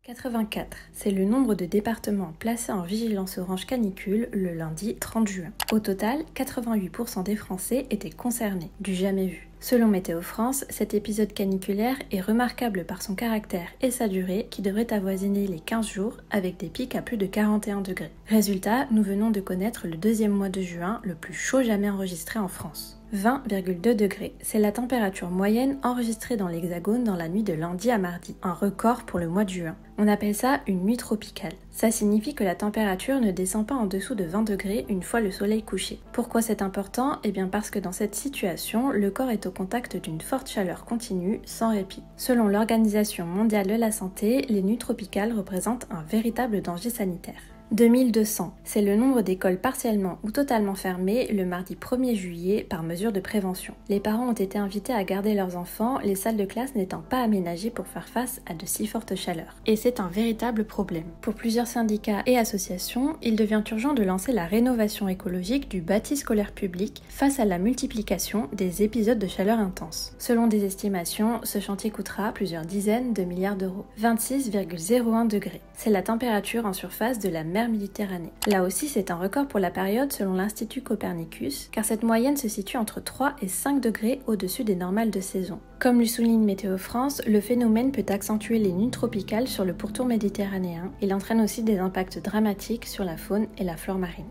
84, c'est le nombre de départements placés en vigilance orange canicule le lundi 30 juin. Au total, 88% des Français étaient concernés, du jamais vu. Selon Météo France, cet épisode caniculaire est remarquable par son caractère et sa durée qui devrait avoisiner les 15 jours avec des pics à plus de 41 degrés. Résultat, nous venons de connaître le deuxième mois de juin le plus chaud jamais enregistré en France. 20,2 degrés, c'est la température moyenne enregistrée dans l'Hexagone dans la nuit de lundi à mardi, un record pour le mois de juin. On appelle ça une nuit tropicale. Ça signifie que la température ne descend pas en dessous de 20 degrés une fois le soleil couché. Pourquoi c'est important ? Eh bien parce que dans cette situation, le corps est au contact d'une forte chaleur continue, sans répit. Selon l'Organisation mondiale de la santé, les nuits tropicales représentent un véritable danger sanitaire. 2200, c'est le nombre d'écoles partiellement ou totalement fermées le mardi 1er juillet par mesure de prévention. Les parents ont été invités à garder leurs enfants, les salles de classe n'étant pas aménagées pour faire face à de si fortes chaleurs. Et c'est un véritable problème. Pour plusieurs syndicats et associations, il devient urgent de lancer la rénovation écologique du bâti scolaire public face à la multiplication des épisodes de chaleur intense. Selon des estimations, ce chantier coûtera plusieurs dizaines de milliards d'euros. 26,01 degrés, c'est la température en surface de la mer Méditerranée. Là aussi, c'est un record pour la période selon l'Institut Copernicus, car cette moyenne se situe entre 3 et 5 degrés au-dessus des normales de saison. Comme le souligne Météo France, le phénomène peut accentuer les nuits tropicales sur le pourtour méditerranéen. Il entraîne aussi des impacts dramatiques sur la faune et la flore marine.